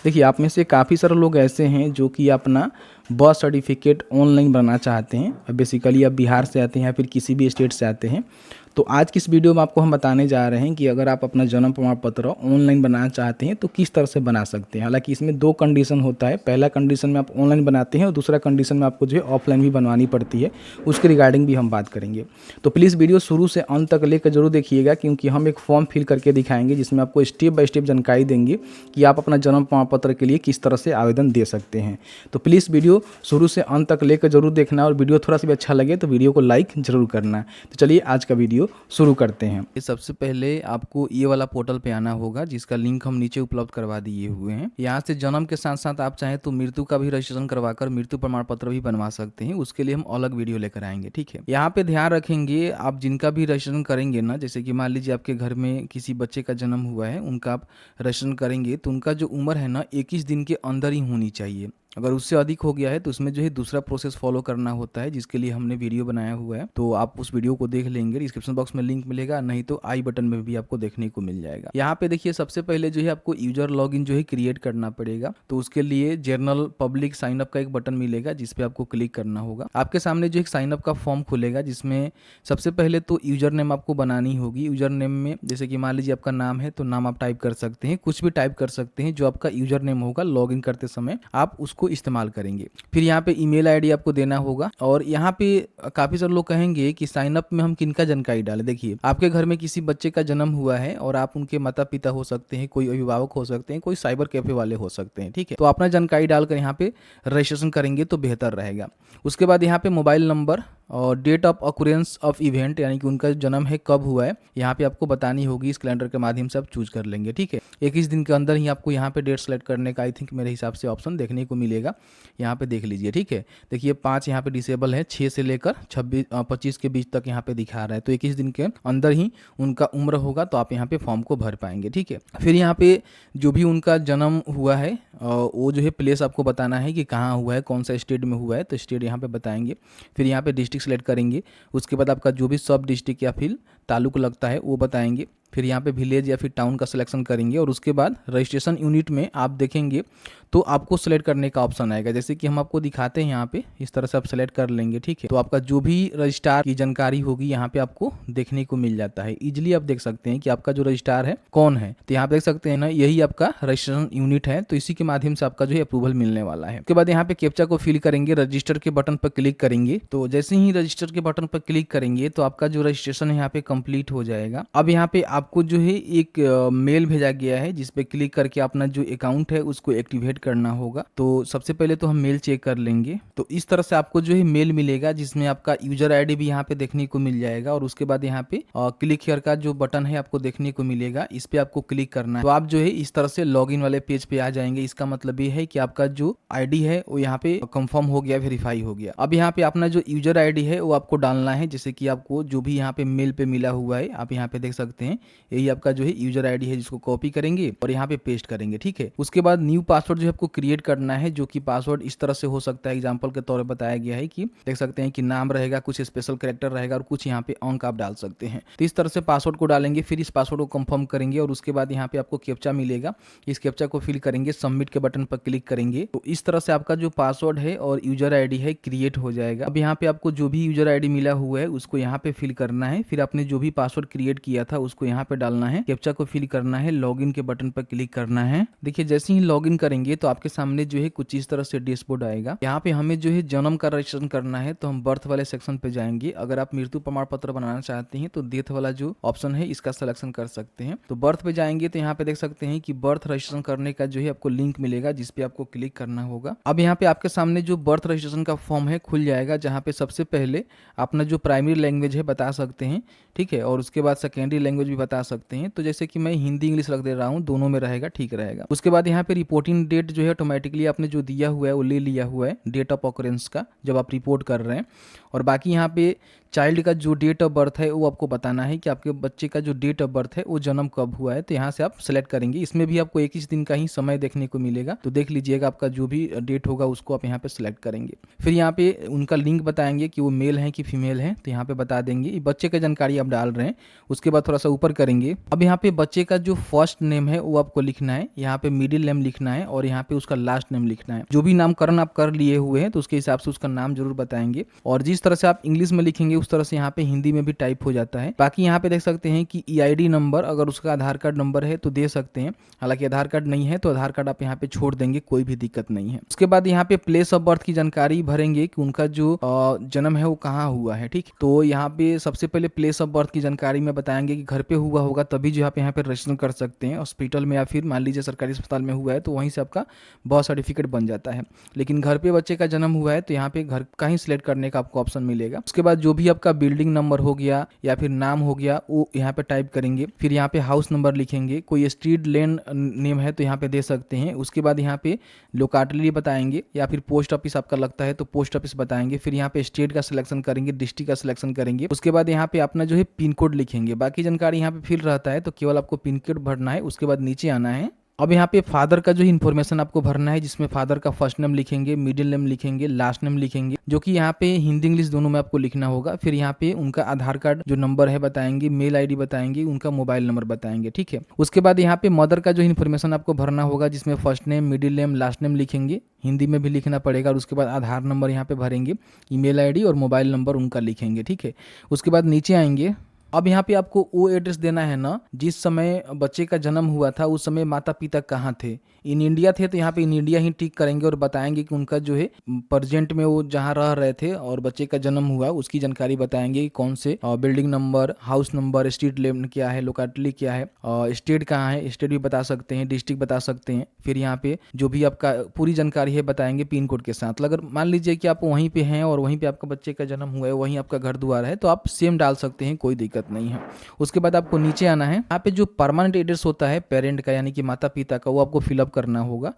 देखिए, आप में से काफ़ी सारे लोग ऐसे हैं जो कि अपना बर्थ सर्टिफिकेट ऑनलाइन बनाना चाहते हैं। बेसिकली आप बिहार से आते हैं या फिर किसी भी स्टेट से आते हैं। तो आज की इस वीडियो में आपको हम बताने जा रहे हैं कि अगर आप अपना जन्म प्रमाण पत्र ऑनलाइन बनाना चाहते हैं तो किस तरह से बना सकते हैं। हालांकि इसमें दो कंडीशन होता है। पहला कंडीशन में आप ऑनलाइन बनाते हैं और दूसरा कंडीशन में आपको जो है ऑफलाइन भी बनवानी पड़ती है। उसके रिगार्डिंग भी हम बात करेंगे। तो प्लीज़ वीडियो शुरू से अंत तक लेकर जरूर देखिएगा, क्योंकि हम एक फॉर्म फिल करके दिखाएंगे जिसमें आपको स्टेप बाय स्टेप जानकारी देंगे कि आप अपना जन्म प्रमाण पत्र के लिए किस तरह से आवेदन दे सकते हैं। तो प्लीज़ वीडियो शुरू से अंत तक लेकर जरूर देखना, और वीडियो थोड़ा सा भी अच्छा लगे तो वीडियो को लाइक जरूर करना। तो चलिए आज का वीडियो शुरू करते हैं। सबसे पहले आपको ये वाला पोर्टल पे आना होगा, जिसका लिंक हम नीचे उपलब्ध करवा दिए हुए हैं। यहाँ से जन्म के साथ साथ आप चाहें तो मृत्यु का भी रजिस्ट्रेशन करवाकर मृत्यु प्रमाण पत्र भी बनवा सकते हैं। उसके लिए हम अलग वीडियो लेकर आएंगे, ठीक है। यहाँ पे ध्यान रखेंगे, आप जिनका भी रजिस्ट्रेशन करेंगे ना, जैसे कि मान लीजिए आपके घर में किसी बच्चे का जन्म हुआ है, उनका आप रजिस्ट्रेशन करेंगे तो उनका जो उम्र है ना 21 दिन के अंदर ही होनी चाहिए। अगर उससे अधिक हो गया है तो उसमें जो है दूसरा प्रोसेस फॉलो करना होता है, जिसके लिए हमने वीडियो बनाया हुआ है। तो आप उस वीडियो को देख लेंगे, डिस्क्रिप्शन बॉक्स में लिंक मिलेगा, नहीं तो आई बटन में भी आपको देखने को मिल जाएगा। यहाँ पे देखिए सबसे पहले जो है आपको यूजर लॉगिन जो है क्रिएट करना पड़ेगा। तो उसके लिए जनरल पब्लिक साइन अप का एक बटन मिलेगा, जिसपे आपको क्लिक करना होगा। आपके सामने जो एक साइन अप का फॉर्म खुलेगा, जिसमें सबसे पहले तो यूजर नेम आपको बनानी होगी। यूजर नेम में जैसे कि मान लीजिए आपका नाम है तो नाम आप टाइप कर सकते हैं, कुछ भी टाइप कर सकते हैं। जो आपका यूजर नेम होगा लॉगिन करते समय आप उसको इस्तेमाल करेंगे। फिर यहाँ पे ईमेल आईडी आपको देना होगा। और यहाँ पे काफी सारे लोग कहेंगे कि साइन अप में हम किनका जानकारी डालें। देखिए, आपके घर में किसी बच्चे का जन्म हुआ है और आप उनके माता पिता हो सकते हैं, कोई अभिभावक हो सकते हैं, कोई साइबर कैफे वाले हो सकते हैं, ठीक है। तो अपना जानकारी डालकर यहाँ पे रजिस्ट्रेशन करेंगे तो बेहतर रहेगा। उसके बाद यहाँ पे मोबाइल नंबर और date of occurrence of event, यानी कि उनका जन्म है कब हुआ है, यहाँ पे आपको बतानी होगी। इस कैलेंडर के माध्यम से आप चूज कर लेंगे, ठीक है। 21 दिन के अंदर ही आपको यहाँ पे डेट सेलेक्ट करने का आई थिंक मेरे हिसाब से ऑप्शन देखने को मिलेगा। यहाँ पे देख लीजिए, ठीक है। देखिए 5 यहाँ पे डिसेबल है, 6 से लेकर 25 के बीच तक यहाँ पे दिखा रहा है। तो 21 दिन के अंदर ही उनका उम्र होगा, तो आप यहाँ पे फॉर्म को भर पाएंगे, ठीक है। फिर यहाँ पे जो भी उनका जन्म हुआ है वो जो है प्लेस आपको बताना है कि कहाँ हुआ है, कौन सा स्टेट में हुआ है, तो स्टेट यहाँ पे बताएंगे। फिर यहाँ पे डिस्ट्रिक्ट सेलेक्ट करेंगे। उसके बाद आपका जो भी सब डिस्ट्रिक्ट या फिर तालुक लगता है वो बताएंगे। फिर यहाँ पे विलेज या फिर टाउन का सिलेक्शन करेंगे। और उसके बाद रजिस्ट्रेशन यूनिट में आप देखेंगे तो आपको सेलेक्ट करने का ऑप्शन आएगा, जैसे कि हम आपको दिखाते हैं यहाँ पे। इस तरह से आप सेलेक्ट कर लेंगे, ठीक है। तो आपका जो भी रजिस्ट्रार की जानकारी होगी यहाँ पे आपको देखने को मिल जाता है। इजिली आप देख सकते हैं कि आपका जो रजिस्ट्रार है कौन है। तो यहाँ पे देख सकते हैं ना, यही आपका रजिस्ट्रेशन यूनिट है। तो इसी के माध्यम से आपका जो है अप्रूवल मिलने वाला है। उसके बाद यहाँ पे कैप्चा को फिल करेंगे, रजिस्टर के बटन पर क्लिक करेंगे। तो जैसे ही रजिस्टर के बटन पर क्लिक करेंगे तो आपका जो रजिस्ट्रेशन है यहाँ पे कंप्लीट हो जाएगा। अब यहाँ पे आपको जो है एक मेल भेजा गया है, जिसपे क्लिक करके अपना जो अकाउंट है उसको एक्टिवेट करना होगा। तो सबसे पहले तो हम मेल चेक कर लेंगे। तो इस तरह से आपको जो है मेल मिलेगा, जिसमें आपका यूजर आईडी भी यहाँ पे देखने को मिल जाएगा। और उसके बाद यहाँ पे क्लिक हियर का जो बटन है आपको देखने को मिलेगा, इस पे आपको क्लिक करना है। तो आप जो है इस तरह से लॉगिन वाले पेज पे आ जाएंगे। इसका मतलब ये है कि आपका जो आईडी है वो यहाँ पे कंफर्म हो गया, वेरीफाई हो गया। अब यहाँ पे अपना जो यूजर आईडी है वो आपको डालना है, जैसे कि आपको जो भी यहाँ पे मेल पे मिला हुआ है आप यहाँ पे देख सकते हैं। यही आपका जो है यूजर आईडी है, जिसको कॉपी करेंगे और यहाँ पे पेस्ट करेंगे, ठीक है। उसके बाद न्यू पासवर्ड जो है आपको क्रिएट करना है, जो कि पासवर्ड इस तरह से हो सकता है। एग्जांपल के तौर पर बताया गया है कि देख सकते हैं कि नाम रहेगा, कुछ स्पेशल कैरेक्टर रहेगा और कुछ यहाँ पे अंक आप डाल सकते हैं। तो इस तरह से पासवर्ड को डालेंगे, फिर इस पासवर्ड को कंफर्म करेंगे। और उसके बाद यहाँ पे आपको कैप्चा मिलेगा, इस कैप्चा को फिल करेंगे, सबमिट के बटन पर क्लिक करेंगे। तो इस तरह से आपका जो पासवर्ड है और यूजर आईडी है क्रिएट हो जाएगा। अब यहाँ पे आपको जो भी यूजर आईडी मिला हुआ है उसको यहाँ पे फिल करना है। फिर आपने जो भी पासवर्ड क्रिएट किया था उसको यहाँ पे डालना है, कैप्चा को फिल करना है, लॉगिन के बटन पर क्लिक करना है। देखिए जैसे ही लॉगिन करेंगे तो आपके सामने जो है कुछ इस तरह से डैशबोर्ड आएगा। यहाँ पे हमें जो है जन्म का रजिस्ट्रेशन करना है, तो हम बर्थ वाले सेक्शन पे जाएंगे। अगर आप मृत्यु प्रमाण पत्र बनाना चाहते हैं तो डेथ वाला जो ऑप्शन है इसका सिलेक्शन कर सकते हैं। तो बर्थ पे जाएंगे तो यहाँ पे देख सकते हैं कि बर्थ रजिस्ट्रेशन करने का जो है आपको लिंक मिलेगा, जिसपे आपको क्लिक करना होगा। अब यहाँ पे आपके सामने जो बर्थ रजिस्ट्रेशन का फॉर्म है खुल जाएगा, जहाँ पे सबसे पहले अपना जो प्राइमरी लैंग्वेज है बता सकते हैं, ठीक है। और उसके बाद सेकेंडरी लैंग्वेज भी बता सकते हैं। तो जैसे कि मैं हिंदी इंग्लिश रख दे रहा हूँ, दोनों में रहेगा, ठीक रहेगा। उसके बाद यहाँ पे रिपोर्टिंग डेट डेट जो है ऑटोमेटिकली आपने जो दिया हुआ है वो ले लिया हुआ है डेट ऑफ ऑकरेंस का जब आप रिपोर्ट कर रहे हैं। और बाकी यहाँ पे चाइल्ड का जो डेट ऑफ बर्थ है वो आपको बताना है कि आपके बच्चे का जो डेट ऑफ बर्थ है वो जन्म कब हुआ है। तो यहाँ से आप सेलेक्ट करेंगे। इसमें भी आपको 21 दिन का ही समय देखने को मिलेगा, तो देख लीजिएगा आपका जो भी डेट होगा उसको आप यहाँ पे सेलेक्ट करेंगे। फिर यहाँ पे उनका लिंक बताएंगे कि वो मेल है कि फीमेल है, तो यहाँ पे बता देंगे। बच्चे का जानकारी आप डाल रहे हैं, उसके बाद थोड़ा सा ऊपर करेंगे। अब यहाँ पे बच्चे का जो फर्स्ट नेम है वो आपको लिखना है, यहाँ पे मिडिल नेम लिखना है और यहाँ पे उसका लास्ट नेम लिखना है। जो भी नामकरण आप कर लिए हुए हैं तो उसके हिसाब से उसका नाम जरूर बताएंगे। और जिस तरह से आप इंग्लिश में लिखेंगे उस तरह से यहाँ पे हिंदी में भी टाइप हो जाता है। बाकी यहाँ पे देख सकते हैं कि EID नंबर, अगर उसका आधार कार्ड नंबर है तो दे सकते हैं, हालांकि आधार कार्ड नहीं है तो आधार कार्ड आप यहाँ पे छोड़ देंगे, कोई भी दिक्कत नहीं है। उसके बाद यहाँ पे प्लेस ऑफ बर्थ की जानकारी भरेंगे कि उनका जो जन्म है वो कहाँ हुआ है, ठीक। तो यहाँ पे सबसे पहले प्लेस ऑफ बर्थ की जानकारी में बताएंगे कि घर पे हुआ होगा तभी जो आप यहाँ पे रजिस्ट्रेशन कर सकते हैं। हॉस्पिटल में या फिर मान लीजिए सरकारी अस्पताल में हुआ है तो वहीं से आपका बर्थ सर्टिफिकेट बन जाता है। लेकिन घर पे बच्चे का जन्म हुआ है तो यहाँ पे घर का ही सिलेक्ट करने का आपको ऑप्शन मिलेगा। उसके बाद जो भी आपका बिल्डिंग नंबर हो गया या फिर नाम हो गया वो यहाँ पे टाइप करेंगे। फिर यहाँ पे हाउस नंबर लिखेंगे, कोई स्ट्रीट लेन नेम है तो यहाँ पे दे सकते हैं। उसके बाद यहाँ पे लोकेलिटी बताएंगे या फिर पोस्ट ऑफिस आपका लगता है तो पोस्ट ऑफिस बताएंगे। फिर यहाँ पे स्टेट का सिलेक्शन करेंगे, डिस्ट्रिक्ट का सिलेक्शन करेंगे। उसके बाद यहाँ पे अपना जो है पिन कोड लिखेंगे। बाकी जानकारी यहाँ पे फिल रहता है तो केवल आपको पिन कोड भरना है। उसके बाद नीचे आना है। अब यहाँ पे फादर का जो इन्फॉर्मेशन आपको भरना है, जिसमें फादर का फर्स्ट नेम लिखेंगे, मिडिल नेम लिखेंगे, लास्ट नेम लिखेंगे, जो कि यहाँ पे हिंदी इंग्लिश दोनों में आपको लिखना होगा। फिर यहाँ पे उनका आधार कार्ड जो नंबर है बताएंगे, मेल ID बताएंगे, उनका मोबाइल नंबर बताएंगे, ठीक है। उसके बाद यहाँ पे मदर का जो इन्फॉर्मेशन आपको भरना होगा, जिसमें first name, middle name, last name लिखेंगे, हिंदी में भी लिखना पड़ेगा। और उसके बाद आधार नंबर यहाँ पे भरेंगे, ईमेल ID और मोबाइल नंबर उनका लिखेंगे, ठीक है। उसके बाद नीचे आएंगे। अब यहाँ पे आपको वो एड्रेस देना है ना जिस समय बच्चे का जन्म हुआ था उस समय माता पिता कहाँ थे। इन इंडिया थे तो यहाँ पे इन इंडिया ही टिक करेंगे और बताएंगे कि उनका जो है प्रेजेंट में वो जहाँ रह रहे थे और बच्चे का जन्म हुआ उसकी जानकारी बताएंगे कि कौन से building number, house number, street name क्या है, लोकेलिटी क्या है, स्टेट कहाँ है, स्टेट भी बता सकते हैं, डिस्ट्रिक्ट बता सकते हैं। फिर यहाँ पे जो भी आपका पूरी जानकारी है बताएंगे पिन कोड के साथ। अगर मान लीजिए कि आप वहीं पे हैं और वहीं पे आपका बच्चे का जन्म हुआ है, वहीं आपका घर द्वार है, तो आप सेम डाल सकते हैं, कोई दिक्कत नहीं है। उसके बाद आपको नीचे आना है। यहाँ पे जो परमानेंट एड्रेस होता है पेरेंट का यानी कि माता पिता का, वो आपको फिलअप करना होगा।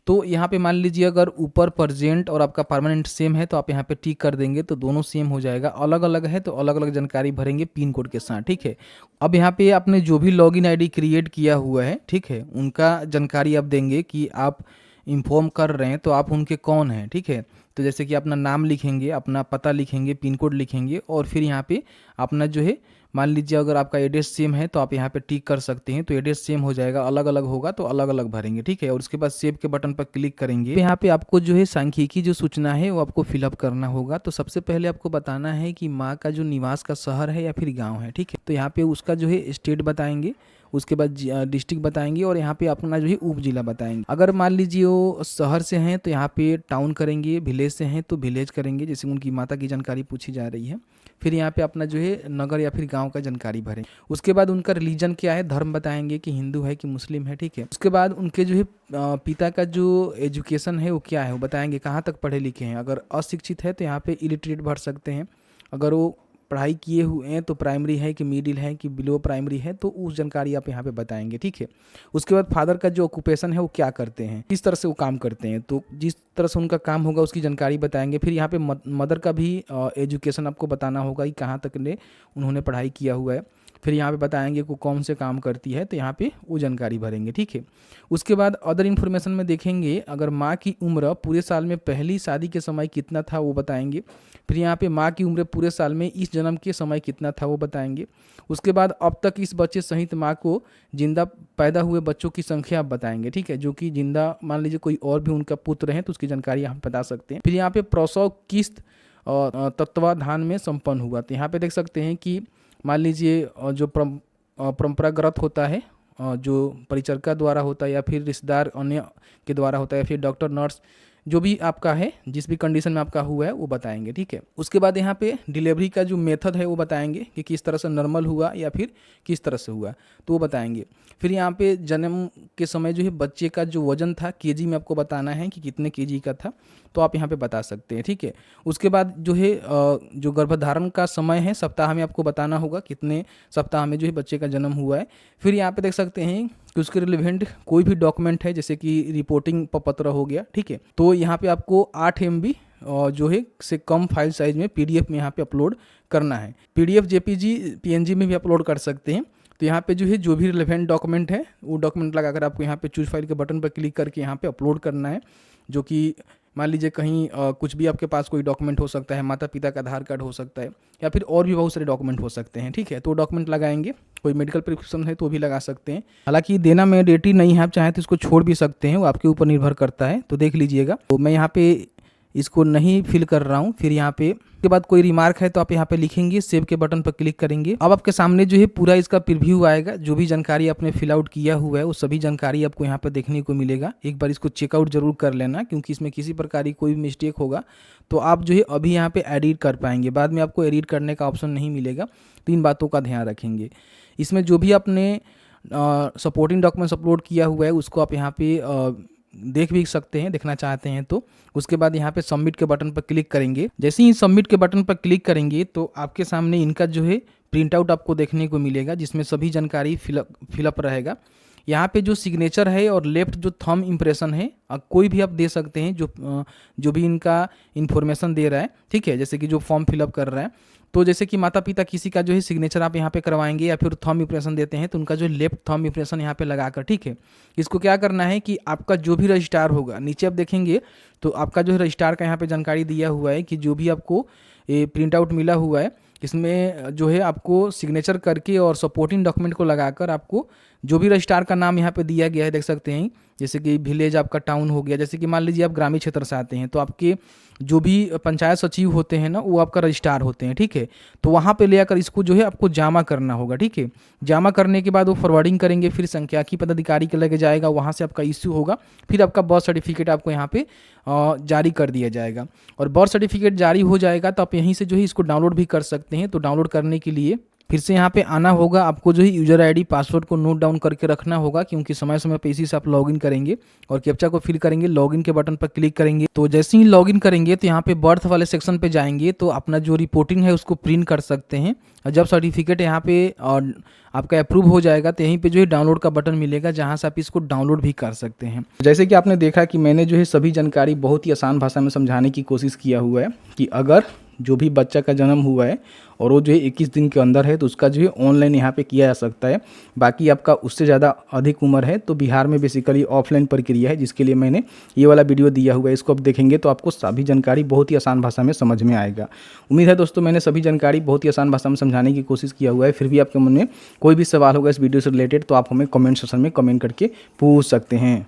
तो यहाँ पे मान लीजिए अगर ऊपर प्रेजेंट और आपका परमानेंट सेम है तो आप यहाँ पे टिक कर देंगे तो दोनों सेम हो जाएगा। अलग अलग है तो अलग अलग जानकारी भरेंगे पिन कोड के साथ, ठीक है। अब यहाँ पे आपने जो भी लॉगिन ID क्रिएट किया हुआ है, ठीक है, उनका जानकारी आप देंगे कि आप इन्फॉर्म कर रहे हैं तो आप उनके कौन हैं, ठीक है। तो जैसे कि अपना नाम लिखेंगे, अपना पता लिखेंगे, पिन कोड लिखेंगे और फिर यहाँ पे अपना जो है मान लीजिए अगर आपका एड्रेस सेम है तो आप यहाँ पे टिक कर सकते हैं। तो एड्रेस सेम हो जाएगा, अलग अलग होगा तो अलग अलग भरेंगे, ठीक है। और उसके बाद सेव के बटन पर क्लिक करेंगे। यहाँ पे आपको जो है सांख्यिकी जो सूचना है वो आपको फिलअप करना होगा। तो सबसे पहले आपको बताना है कि माँ का जो निवास का शहर है या फिर गाँव है, ठीक है। तो यहाँ पे उसका जो है स्टेट बताएंगे, उसके बाद डिस्ट्रिक्ट बताएंगे और यहाँ पे अपना जो है उप जिला बताएंगे। अगर मान लीजिए वो शहर से हैं तो यहाँ पे टाउन करेंगे, विलेज से हैं तो विलेज करेंगे, जैसे उनकी माता की जानकारी पूछी जा रही है। फिर यहाँ पे अपना जो है नगर या फिर गांव का जानकारी भरें। उसके बाद उनका रिलीजन क्या है, धर्म बताएंगे कि हिंदू है कि मुस्लिम है, ठीक है। उसके बाद उनके जो है पिता का जो एजुकेशन है वो क्या है वो बताएंगे, कहाँ तक पढ़े लिखे हैं। अगर अशिक्षित है तो यहाँ पे इलिटरेट भर सकते हैं। अगर वो पढ़ाई किए हुए हैं तो प्राइमरी है कि मिडिल है कि बिलो प्राइमरी है तो उस जानकारी आप यहाँ पे बताएंगे, ठीक है। उसके बाद फादर का जो ऑक्यूपेशन है वो क्या करते हैं, किस तरह से वो काम करते हैं, तो जिस तरह से उनका काम होगा उसकी जानकारी बताएंगे। फिर यहाँ पे मदर का भी एजुकेशन आपको बताना होगा कि कहाँ तक ने उन्होंने पढ़ाई किया हुआ है। फिर यहाँ पे बताएंगे को कौन से काम करती है तो यहाँ पे वो जानकारी भरेंगे, ठीक है। उसके बाद अदर इन्फॉर्मेशन में देखेंगे अगर माँ की उम्र पूरे साल में पहली शादी के समय कितना था वो बताएंगे। फिर यहाँ पे माँ की उम्र पूरे साल में इस जन्म के समय कितना था वो बताएंगे। उसके बाद अब तक इस बच्चे सहित माँ को जिंदा पैदा हुए बच्चों की संख्या आप बताएंगे, ठीक है। जो कि जिंदा मान लीजिए कोई और भी उनका पुत्र है तो उसकी जानकारी आप बता सकते हैं। फिर यहाँ पे प्रसव किस तत्वाधान में संपन्न हुआ, तो यहाँ पे देख सकते हैं कि मान लीजिए जो परंपरागत होता है, जो परिचर्का द्वारा होता है या फिर रिश्तेदार अन्य के द्वारा होता है या फिर डॉक्टर नर्स, जो भी आपका है जिस भी कंडीशन में आपका हुआ है वो बताएंगे, ठीक है। उसके बाद यहाँ पे डिलीवरी का जो मेथड है वो बताएंगे कि किस तरह से नॉर्मल हुआ या फिर किस तरह से हुआ तो वो बताएंगे। फिर यहाँ पे जन्म के समय जो है बच्चे का जो वजन था केजी में आपको बताना है कि कितने केजी का था तो आप यहाँ पे बता सकते हैं, ठीक है। उसके बाद जो है जो गर्भधारण का समय है सप्ताह में आपको बताना होगा कितने सप्ताह में जो है बच्चे का जन्म हुआ है। फिर यहाँ पे देख सकते हैं कि उसके रिलेवेंट कोई भी डॉक्यूमेंट है, जैसे कि रिपोर्टिंग पत्र हो गया, ठीक है, तो यहाँ पे आपको 8 MB जो है से कम फाइल साइज में PDF में यहाँ पे अपलोड करना है। PDF JPG PNG में भी अपलोड कर सकते हैं। तो यहाँ पे जो है जो भी रिलेवेंट डॉक्यूमेंट है वो डॉक्यूमेंट लगाकर आपको यहाँ पे चूज फाइल के बटन पर क्लिक करके यहाँ पे अपलोड करना है। जो कि मान लीजिए कहीं कुछ भी आपके पास कोई डॉक्यूमेंट हो सकता है, माता पिता का आधार कार्ड हो सकता है या फिर और भी बहुत सारे डॉक्यूमेंट हो सकते हैं, ठीक है। तो डॉक्यूमेंट लगाएंगे, कोई मेडिकल प्रिस्क्रिप्शन है तो भी लगा सकते हैं। हालांकि देना मैंडेटरी नहीं है, आप चाहें तो इसको छोड़ भी सकते हैं, वो आपके ऊपर निर्भर करता है। तो देख लीजिएगा, तो मैं यहाँ पे इसको नहीं फिल कर रहा हूँ। फिर यहाँ पे के बाद कोई रिमार्क है तो आप यहाँ पे लिखेंगे, सेव के बटन पर क्लिक करेंगे। अब आपके सामने जो है पूरा इसका प्रीव्यू आएगा, जो भी जानकारी आपने फिल आउट किया हुआ है वो सभी जानकारी आपको यहाँ पे देखने को मिलेगा। एक बार इसको चेकआउट जरूर कर लेना, क्योंकि इसमें किसी प्रकार की कोई भी मिस्टेक होगा तो आप जो है अभी यहाँ पे एडिट कर पाएंगे, बाद में आपको एडिट करने का ऑप्शन नहीं मिलेगा। तो इन बातों का ध्यान रखेंगे। इसमें जो भी आपने सपोर्टिंग डॉक्यूमेंट्स अपलोड किया हुआ है उसको आप यहाँ पे देख भी सकते हैं, देखना चाहते हैं तो। उसके बाद यहाँ पे सबमिट के बटन पर क्लिक करेंगे। जैसे ही सबमिट के बटन पर क्लिक करेंगे तो आपके सामने इनका जो है प्रिंट आउट आपको देखने को मिलेगा, जिसमें सभी जानकारी फिलअप रहेगा। यहाँ पे जो सिग्नेचर है और लेफ्ट जो थंब इम्प्रेशन है कोई भी आप दे सकते हैं, जो भी इनका इन्फॉर्मेशन दे रहा है, ठीक है। जैसे कि जो फॉर्म फिलअप कर रहा है, तो जैसे कि माता पिता किसी का जो है सिग्नेचर आप यहाँ पे करवाएंगे या फिर थंब इम्प्रेशन देते हैं तो उनका जो लेफ्ट थंब इम्प्रेशन यहाँ पे लगाकर, ठीक है। इसको क्या करना है कि आपका जो भी रजिस्ट्रार होगा, नीचे आप देखेंगे तो आपका जो है रजिस्ट्रार का यहाँ पे जानकारी दिया हुआ है कि जो भी आपको ये प्रिंट आउट मिला हुआ है इसमें जो है आपको सिग्नेचर करके और सपोर्टिंग डॉक्यूमेंट को लगाकर आपको जो भी रजिस्ट्रार का नाम यहाँ पे दिया गया है, देख सकते हैं। जैसे कि विलेज आपका टाउन हो गया, जैसे कि मान लीजिए आप ग्रामीण क्षेत्र से आते हैं तो आपके जो भी पंचायत सचिव होते हैं ना वो आपका रजिस्ट्रार होते हैं, ठीक है। तो वहाँ पे ले आकर इसको जो है आपको जमा करना होगा, ठीक है। जमा करने के बाद वो फॉरवर्डिंग करेंगे, फिर संख्याकी पदाधिकारी के लगे जाएगा, वहाँ से आपका इश्यू होगा, फिर आपका बर्थ सर्टिफिकेट आपको यहाँ पे जारी कर दिया जाएगा। और बर्थ सर्टिफिकेट जारी हो जाएगा तो आप यहीं से जो है इसको डाउनलोड भी कर सकते हैं। तो डाउनलोड करने के लिए फिर से यहाँ पे आना होगा, आपको जो है यूजर आईडी पासवर्ड को नोट डाउन करके रखना होगा, क्योंकि समय समय पे इसी से आप लॉगिन करेंगे और कैप्चा को फिल करेंगे। लॉगिन के बटन पर क्लिक करेंगे तो जैसे ही लॉगिन करेंगे तो यहाँ पे बर्थ वाले सेक्शन पे जाएंगे तो अपना जो रिपोर्टिंग है उसको प्रिंट कर सकते हैं। और जब सर्टिफिकेट यहाँ पे आपका अप्रूव हो जाएगा तो यहीं पे जो है डाउनलोड का बटन मिलेगा, जहाँ से आप इसको डाउनलोड भी कर सकते हैं। जैसे कि आपने देखा कि मैंने जो है सभी जानकारी बहुत ही आसान भाषा में समझाने की कोशिश किया हुआ है कि अगर जो भी बच्चा का जन्म हुआ है और वो जो है 21 दिन के अंदर है तो उसका जो है ऑनलाइन यहाँ पे किया जा सकता है। बाकी आपका उससे ज़्यादा अधिक उम्र है तो बिहार में बेसिकली ऑफलाइन प्रक्रिया है, जिसके लिए मैंने ये वाला वीडियो दिया हुआ है। इसको आप देखेंगे तो आपको सभी जानकारी बहुत ही आसान भाषा में समझ में आएगा। उम्मीद है दोस्तों मैंने सभी जानकारी बहुत ही आसान भाषा में समझाने की कोशिश किया हुआ है। फिर भी आपके मन में कोई भी सवाल होगा इस वीडियो से रिलेटेड तो आप हमें कमेंट सेक्शन में कमेंट करके पूछ सकते हैं।